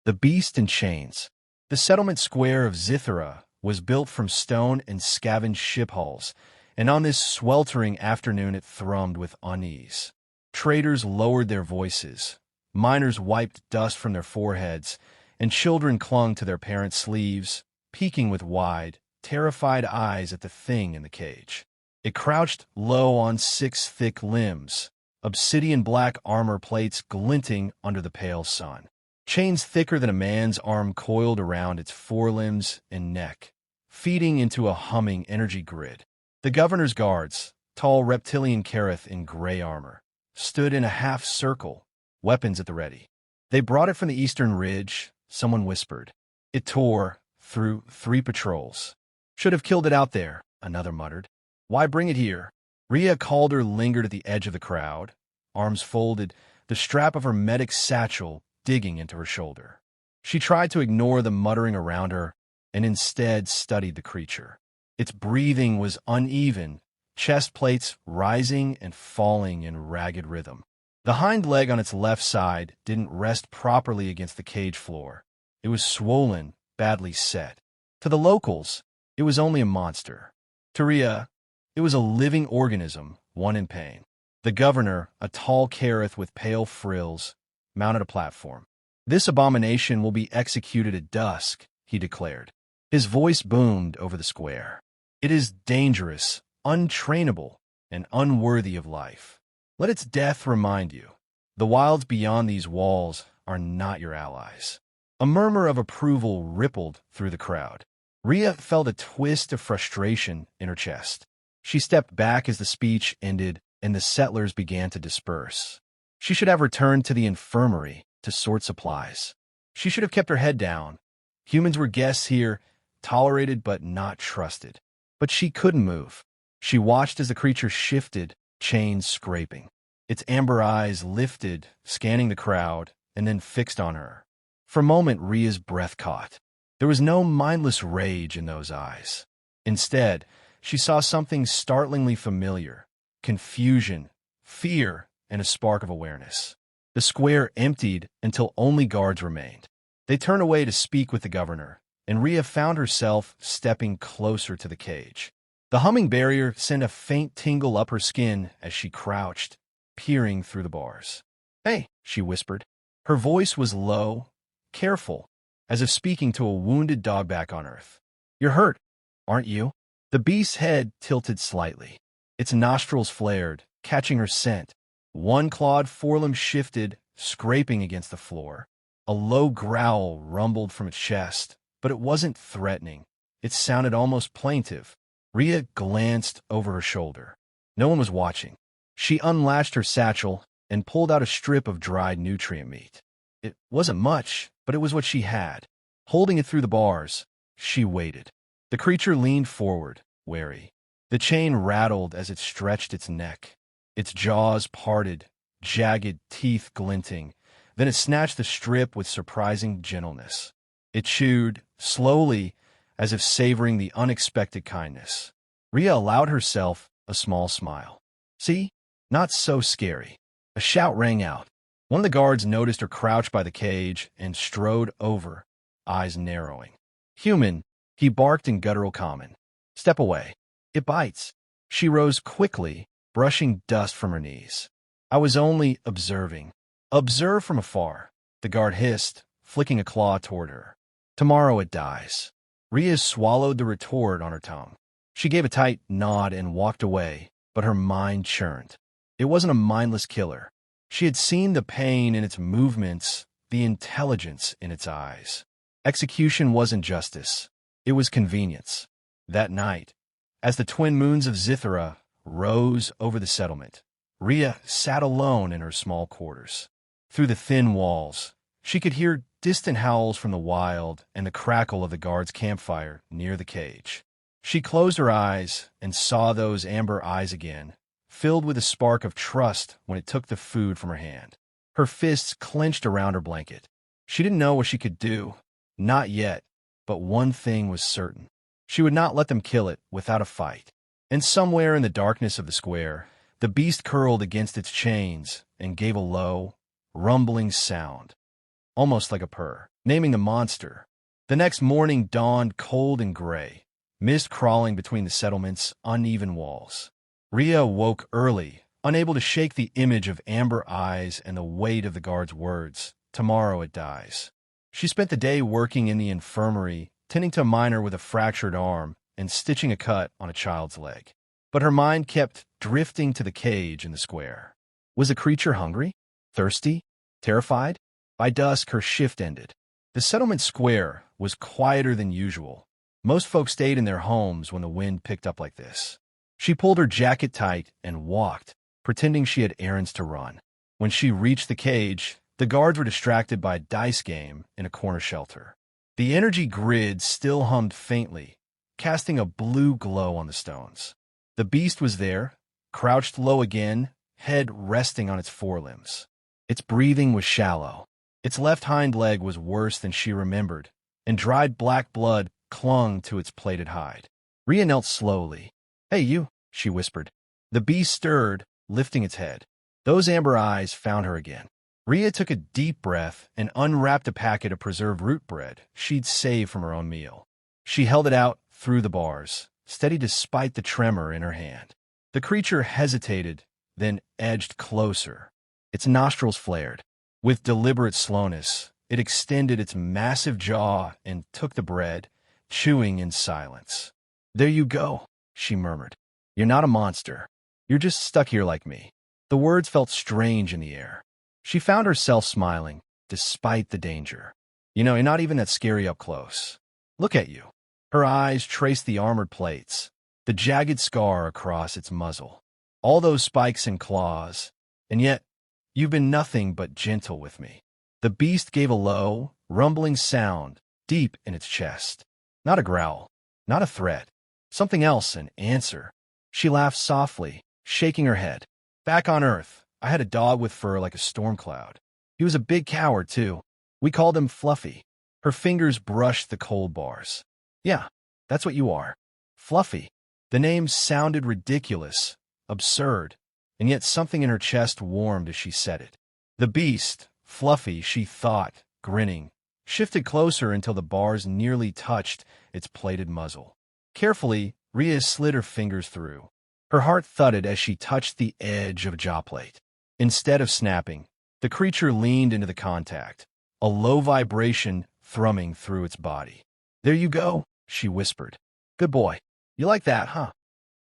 The Beast in Chains. The settlement square of Zithera was built from stone and scavenged ship hulls, and on this sweltering afternoon it thrummed with unease. Traders lowered their voices, miners wiped dust from their foreheads, and children clung to their parents' sleeves, peeking with wide, terrified eyes at the thing in the cage. It crouched low on 6 thick limbs, obsidian-black armor plates glinting under the pale sun. Chains thicker than a man's arm coiled around its forelimbs and neck, feeding into a humming energy grid. The governor's guards, tall reptilian Kareth in gray armor, stood in a half-circle, weapons at the ready. They brought it from the eastern ridge, someone whispered. It tore through 3 patrols. Should have killed it out there, another muttered. Why bring it here? Rhea Calder lingered at the edge of the crowd, arms folded, the strap of her medic's satchel digging into her shoulder. She tried to ignore the muttering around her and instead studied the creature. Its breathing was uneven, chest plates rising and falling in ragged rhythm. The hind leg on its left side didn't rest properly against the cage floor. It was swollen, badly set. To the locals, it was only a monster. To Rhea, it was a living organism, one in pain. The governor, a tall Kareth with pale frills, mounted a platform. This abomination will be executed at dusk, he declared. His voice boomed over the square. It is dangerous, untrainable, and unworthy of life. Let its death remind you, the wilds beyond these walls are not your allies. A murmur of approval rippled through the crowd. Rhea felt a twist of frustration in her chest. She stepped back as the speech ended and the settlers began to disperse. She should have returned to the infirmary to sort supplies. She should have kept her head down. Humans were guests here, tolerated but not trusted. But she couldn't move. She watched as the creature shifted, chains scraping. Its amber eyes lifted, scanning the crowd, and then fixed on her. For a moment, Rhea's breath caught. There was no mindless rage in those eyes. Instead, she saw something startlingly familiar: confusion, fear, and a spark of awareness. The square emptied until only guards remained. They turned away to speak with the governor, and Rhea found herself stepping closer to the cage. The humming barrier sent a faint tingle up her skin as she crouched, peering through the bars. "Hey," she whispered. Her voice was low, careful, as if speaking to a wounded dog back on Earth. "You're hurt, aren't you?" The beast's head tilted slightly. Its nostrils flared, catching her scent. One clawed forelimb shifted, scraping against the floor. A low growl rumbled from its chest, but it wasn't threatening. It sounded almost plaintive. Rhea glanced over her shoulder. No one was watching. She unlatched her satchel and pulled out a strip of dried nutrient meat. It wasn't much, but it was what she had. Holding it through the bars, she waited. The creature leaned forward, wary. The chain rattled as it stretched its neck. Its jaws parted, jagged teeth glinting. Then it snatched the strip with surprising gentleness. It chewed, slowly, as if savoring the unexpected kindness. Rhea allowed herself a small smile. "See? Not so scary." A shout rang out. One of the guards noticed her crouch by the cage and strode over, eyes narrowing. "Human," he barked in guttural common. "Step away. It bites." She rose quickly, brushing dust from her knees. "I was only observing." "Observe from afar," the guard hissed, flicking a claw toward her. "Tomorrow it dies." Rhea swallowed the retort on her tongue. She gave a tight nod and walked away, but her mind churned. It wasn't a mindless killer. She had seen the pain in its movements, the intelligence in its eyes. Execution wasn't justice. It was convenience. That night, as the twin moons of Zithera rose over the settlement, Rhea sat alone in her small quarters. Through the thin walls, she could hear distant howls from the wild and the crackle of the guard's campfire near the cage. She closed her eyes and saw those amber eyes again, filled with a spark of trust when it took the food from her hand. Her fists clenched around her blanket. She didn't know what she could do. Not yet, but one thing was certain. She would not let them kill it without a fight. And somewhere in the darkness of the square, the beast curled against its chains and gave a low, rumbling sound. almost like a purr, naming the monster. The next morning dawned cold and gray, mist crawling between the settlement's uneven walls. Rhea woke early, unable to shake the image of amber eyes and the weight of the guard's words, "Tomorrow it dies." She spent the day working in the infirmary, tending to a miner with a fractured arm and stitching a cut on a child's leg. But her mind kept drifting to the cage in the square. Was the creature hungry? Thirsty? Terrified? By dusk, her shift ended. The settlement square was quieter than usual. Most folks stayed in their homes when the wind picked up like this. She pulled her jacket tight and walked, pretending she had errands to run. When she reached the cage, the guards were distracted by a dice game in a corner shelter. The energy grid still hummed faintly, casting a blue glow on the stones. The beast was there, crouched low again, head resting on its forelimbs. Its breathing was shallow. Its left hind leg was worse than she remembered, and dried black blood clung to its plated hide. Rhea knelt slowly. "Hey, you," she whispered. The beast stirred, lifting its head. Those amber eyes found her again. Rhea took a deep breath and unwrapped a packet of preserved root bread she'd saved from her own meal. She held it out through the bars, steady despite the tremor in her hand. The creature hesitated, then edged closer. Its nostrils flared. With deliberate slowness, it extended its massive jaw and took the bread, chewing in silence. "There you go," she murmured. "You're not a monster. You're just stuck here like me." The words felt strange in the air. She found herself smiling, despite the danger. You're not even that scary up close. Look at you." Her eyes traced the armored plates, the jagged scar across its muzzle. All those spikes and claws, and yet you've been nothing but gentle with me. The beast gave a low, rumbling sound deep in its chest. Not a growl, not a threat, something else, an answer. She laughed softly, shaking her head. "Back on Earth, I had a dog with fur like a storm cloud. He was a big coward, too. We called him Fluffy." Her fingers brushed the cold bars. "Yeah, that's what you are. Fluffy." The name sounded ridiculous, absurd, and yet something in her chest warmed as she said it. The beast, Fluffy, she thought, grinning, shifted closer until the bars nearly touched its plated muzzle. Carefully, Rhea slid her fingers through. Her heart thudded as she touched the edge of a jaw plate. Instead of snapping, the creature leaned into the contact, a low vibration thrumming through its body. "There you go," she whispered. "Good boy. You like that, huh?"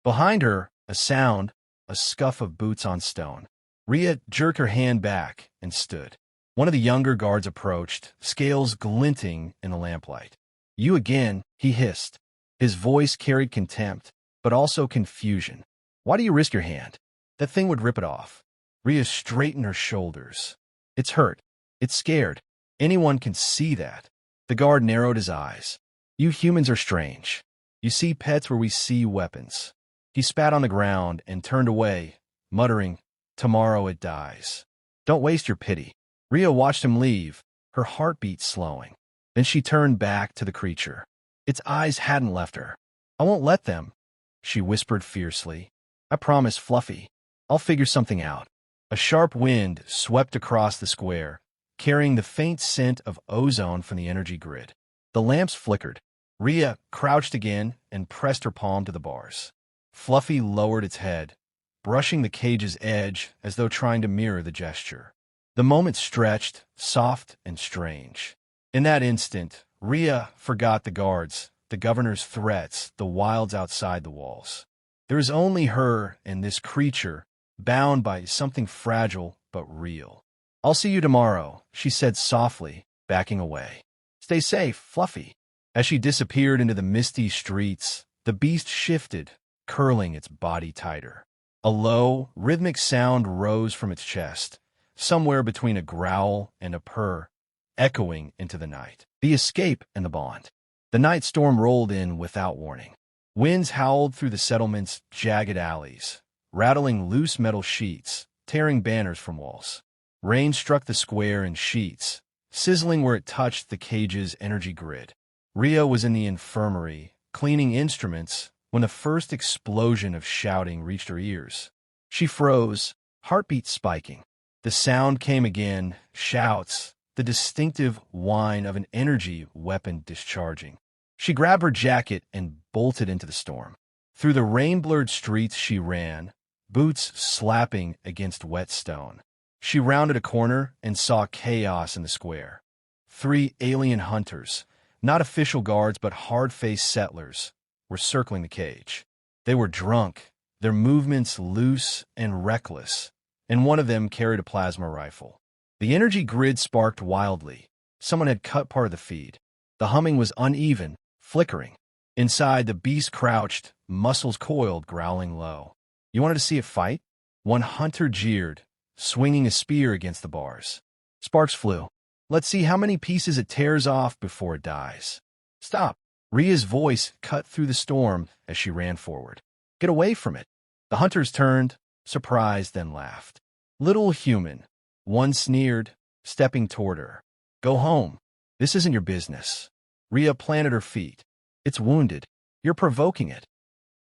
Behind her, a sound, a scuff of boots on stone. Rhea jerked her hand back and stood. One of the younger guards approached, scales glinting in the lamplight. "You again," he hissed. His voice carried contempt, but also confusion. "Why do you risk your hand? That thing would rip it off." Rhea straightened her shoulders. "It's hurt. It's scared. Anyone can see that." The guard narrowed his eyes. "You humans are strange. You see pets where we see weapons." He spat on the ground and turned away, muttering, "Tomorrow it dies." "Don't waste your pity." Rhea watched him leave, her heartbeat slowing. Then she turned back to the creature. Its eyes hadn't left her. "I won't let them," she whispered fiercely. "I promise, Fluffy. I'll figure something out." A sharp wind swept across the square, carrying the faint scent of ozone from the energy grid. The lamps flickered. Rhea crouched again and pressed her palm to the bars. Fluffy lowered its head, brushing the cage's edge as though trying to mirror the gesture. The moment stretched, soft and strange. In that instant, Rhea forgot the guards, the governor's threats, the wilds outside the walls. There was only her and this creature, bound by something fragile but real. "I'll see you tomorrow," she said softly, backing away. "Stay safe, Fluffy." As she disappeared into the misty streets, the beast shifted, curling its body tighter. A low, rhythmic sound rose from its chest, somewhere between a growl and a purr, echoing into the night. The escape and the bond. The night storm rolled in without warning. Winds howled through the settlement's jagged alleys, rattling loose metal sheets, tearing banners from walls. Rain struck the square in sheets, sizzling where it touched the cage's energy grid. Rhea was in the infirmary, cleaning instruments, when the first explosion of shouting reached her ears. She froze, heartbeat spiking. The sound came again, shouts, the distinctive whine of an energy weapon discharging. She grabbed her jacket and bolted into the storm. Through the rain-blurred streets she ran, boots slapping against wet stone. She rounded a corner and saw chaos in the square. 3 alien hunters, not official guards but hard-faced settlers, were circling the cage. They were drunk, their movements loose and reckless, and one of them carried a plasma rifle. The energy grid sparked wildly. Someone had cut part of the feed. The humming was uneven, flickering. Inside, the beast crouched, muscles coiled, growling low. "You wanted to see it fight?" One hunter jeered, swinging a spear against the bars. Sparks flew. "Let's see how many pieces it tears off before it dies." "Stop!" Rhea's voice cut through the storm as she ran forward. "Get away from it." The hunters turned, surprised, then laughed. "Little human," one sneered, stepping toward her. "Go home. This isn't your business." Rhea planted her feet. "It's wounded. You're provoking it."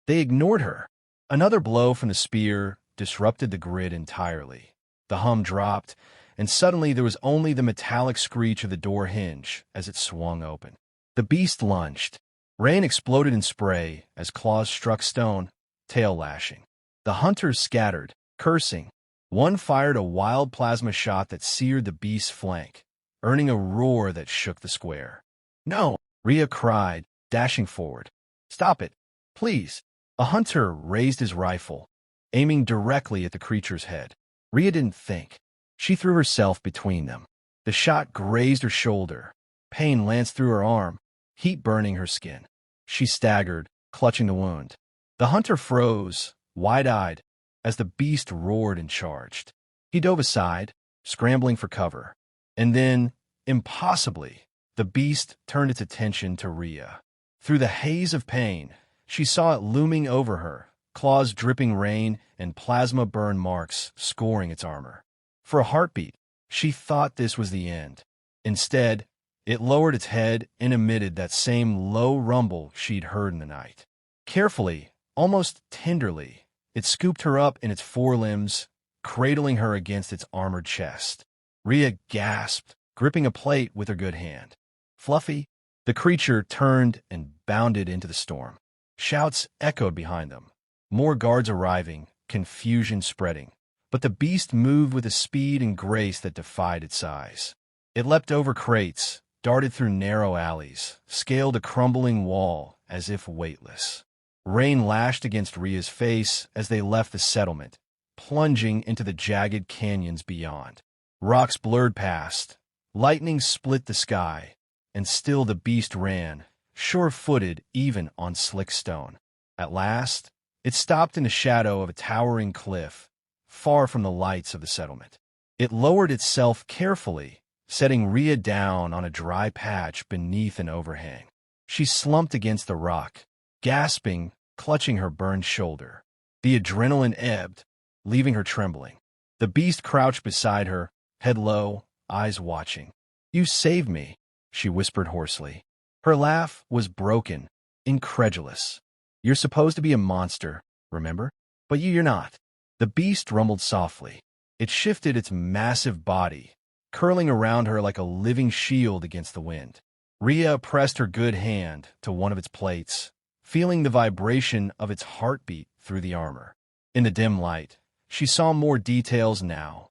They ignored her. Another blow from the spear disrupted the grid entirely. The hum dropped, and suddenly there was only the metallic screech of the door hinge as it swung open. The beast lunged. Rain exploded in spray as claws struck stone, tail lashing. The hunters scattered, cursing. One fired a wild plasma shot that seared the beast's flank, earning a roar that shook the square. "No!" Rhea cried, dashing forward. "Stop it, please!" A hunter raised his rifle, aiming directly at the creature's head. Rhea didn't think. She threw herself between them. The shot grazed her shoulder. Pain lanced through her arm, heat burning her skin. She staggered, clutching the wound. The hunter froze, wide-eyed, as the beast roared and charged. He dove aside, scrambling for cover. And then, impossibly, the beast turned its attention to Rhea. Through the haze of pain, she saw it looming over her, claws dripping rain and plasma burn marks scoring its armor. For a heartbeat, she thought this was the end. Instead, it lowered its head and emitted that same low rumble she'd heard in the night. Carefully, almost tenderly, it scooped her up in its forelimbs, cradling her against its armored chest. Rhea gasped, gripping a plate with her good hand. "Fluffy!" The creature turned and bounded into the storm. Shouts echoed behind them. More guards arriving, confusion spreading. But the beast moved with a speed and grace that defied its size. It leapt over crates, darted through narrow alleys, scaled a crumbling wall as if weightless. Rain lashed against Rhea's face as they left the settlement, plunging into the jagged canyons beyond. Rocks blurred past, lightning split the sky, and still the beast ran, sure-footed even on slick stone. At last, it stopped in the shadow of a towering cliff, far from the lights of the settlement. It lowered itself carefully, setting Rhea down on a dry patch beneath an overhang. She slumped against the rock, gasping, clutching her burned shoulder. The adrenaline ebbed, leaving her trembling. The beast crouched beside her, head low, eyes watching. "You saved me," she whispered hoarsely. Her laugh was broken, incredulous. "You're supposed to be a monster, remember? But you're not." The beast rumbled softly. It shifted its massive body, curling around her like a living shield against the wind. Rhea pressed her good hand to one of its plates, feeling the vibration of its heartbeat through the armor. In the dim light, she saw more details now.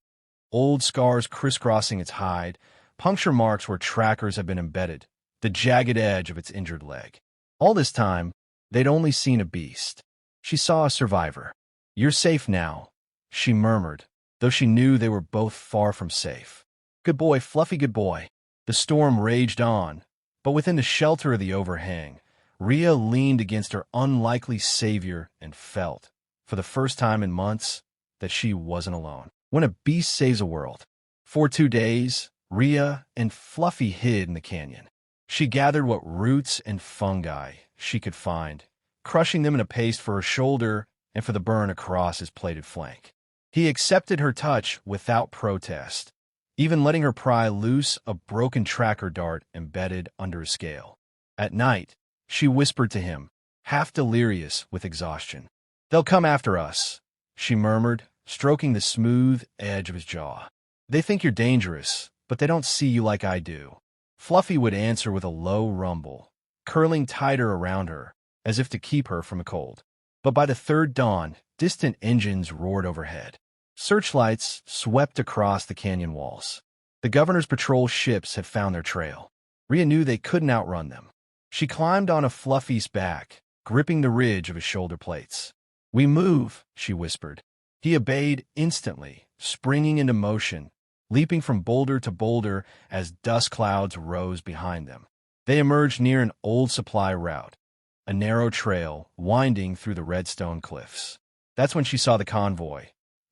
Old scars crisscrossing its hide, puncture marks where trackers had been embedded, the jagged edge of its injured leg. All this time, they'd only seen a beast. She saw a survivor. "You're safe now," she murmured, though she knew they were both far from safe. "Good boy, Fluffy, good boy." The storm raged on, but within the shelter of the overhang, Rhea leaned against her unlikely savior and felt, for the first time in months, that she wasn't alone. When a beast saves a world. For 2 days, Rhea and Fluffy hid in the canyon. She gathered what roots and fungi she could find, crushing them in a paste for her shoulder and for the burn across his plated flank. He accepted her touch without protest, even letting her pry loose a broken tracker dart embedded under a scale. At night, she whispered to him, half delirious with exhaustion. "They'll come after us," she murmured, stroking the smooth edge of his jaw. "They think you're dangerous, but they don't see you like I do. Fluffy would answer with a low rumble, curling tighter around her, as if to keep her from a cold. But by the third dawn, distant engines roared overhead. Searchlights swept across the canyon walls. The governor's patrol ships had found their trail. Rhea knew they couldn't outrun them. She climbed onto Fluffy's back, gripping the ridge of his shoulder plates. "We move," she whispered. He obeyed instantly, springing into motion, leaping from boulder to boulder as dust clouds rose behind them. They emerged near an old supply route, a narrow trail winding through the redstone cliffs. That's when she saw the convoy.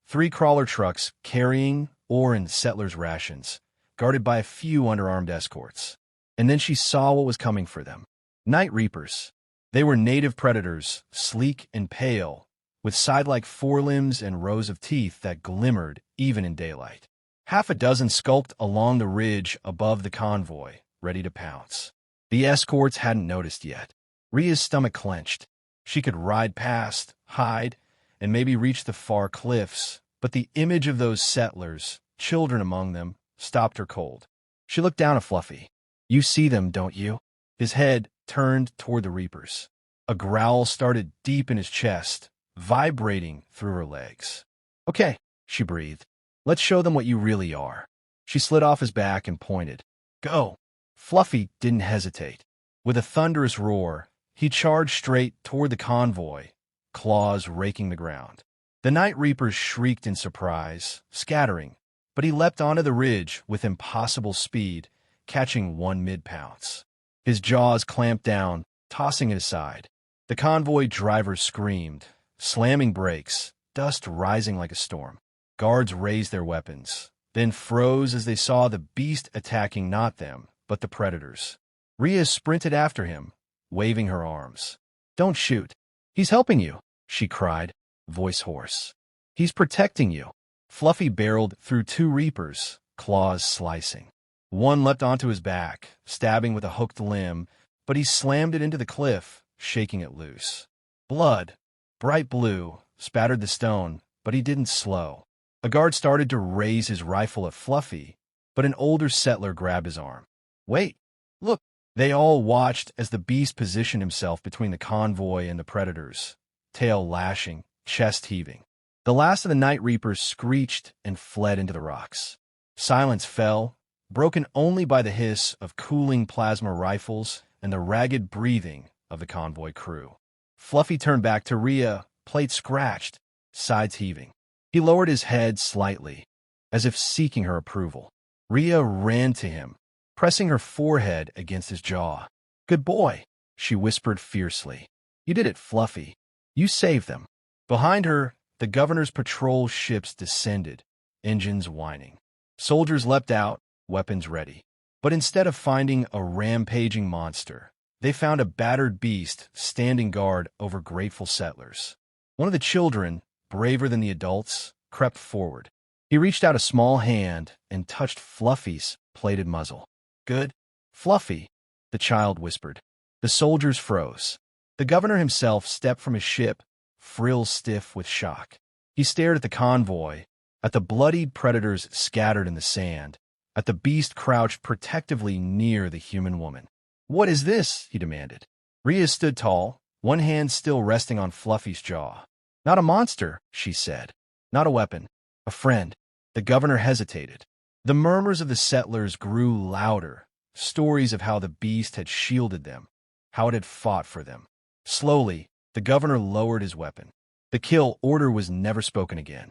3 crawler trucks carrying ore and settlers' rations, guarded by a few underarmed escorts. And then she saw what was coming for them. Night Reapers. They were native predators, sleek and pale, with side-like forelimbs and rows of teeth that glimmered even in daylight. Half a dozen skulked along the ridge above the convoy, ready to pounce. The escorts hadn't noticed yet. Rhea's stomach clenched. She could ride past, hide, and maybe reach the far cliffs, but the image of those settlers, children among them, stopped her cold. She looked down at Fluffy. "You see them, don't you?" His head turned toward the Reapers. A growl started deep in his chest, vibrating through her legs. "Okay," she breathed. "Let's show them what you really are." She slid off his back and pointed. "Go." Fluffy didn't hesitate. With a thunderous roar, he charged straight toward the convoy, claws raking the ground. The Night Reapers shrieked in surprise, scattering, but he leapt onto the ridge with impossible speed, catching one mid-pounce. His jaws clamped down, tossing it aside. The convoy driver screamed, slamming brakes, dust rising like a storm. Guards raised their weapons, then froze as they saw the beast attacking not them, but the predators. Rhea sprinted after him, waving her arms. "Don't shoot. He's helping you," she cried, voice hoarse. "He's protecting you." Fluffy barreled through 2 Reapers, claws slicing. One leapt onto his back, stabbing with a hooked limb, but he slammed it into the cliff, shaking it loose. Blood, bright blue, spattered the stone, but he didn't slow. A guard started to raise his rifle at Fluffy, but an older settler grabbed his arm. "Wait, look." They all watched as the beast positioned himself between the convoy and the predators, tail lashing, chest heaving. The last of the Night Reapers screeched and fled into the rocks. Silence fell, broken only by the hiss of cooling plasma rifles and the ragged breathing of the convoy crew. Fluffy turned back to Rhea, plate scratched, sides heaving. He lowered his head slightly, as if seeking her approval. Rhea ran to him, pressing her forehead against his jaw. "Good boy," she whispered fiercely. "You did it, Fluffy. You saved them." Behind her, the governor's patrol ships descended, engines whining. Soldiers leapt out, weapons ready. But instead of finding a rampaging monster, they found a battered beast standing guard over grateful settlers. One of the children, braver than the adults, crept forward. He reached out a small hand and touched Fluffy's plated muzzle. "Good, Fluffy," the child whispered. The soldiers froze. The governor himself stepped from his ship, frills stiff with shock. He stared at the convoy, at the bloodied predators scattered in the sand, at the beast crouched protectively near the human woman. "What is this?" he demanded. Rhea stood tall, one hand still resting on Fluffy's jaw. "Not a monster," she said. "Not a weapon. A friend." The governor hesitated. The murmurs of the settlers grew louder, stories of how the beast had shielded them, how it had fought for them. Slowly, the governor lowered his weapon. The kill order was never spoken again.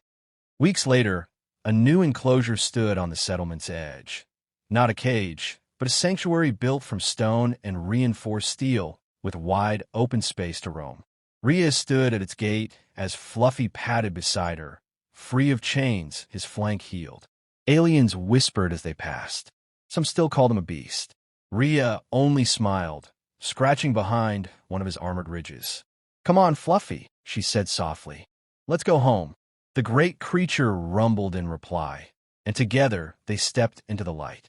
Weeks later, a new enclosure stood on the settlement's edge. Not a cage, but a sanctuary built from stone and reinforced steel, with wide, open space to roam. Rhea stood at its gate as Fluffy padded beside her, free of chains, his flank healed. Aliens whispered as they passed. Some still called him a beast. Rhea only smiled, scratching behind one of his armored ridges. "Come on, Fluffy," she said softly. "Let's go home." The great creature rumbled in reply, and together they stepped into the light.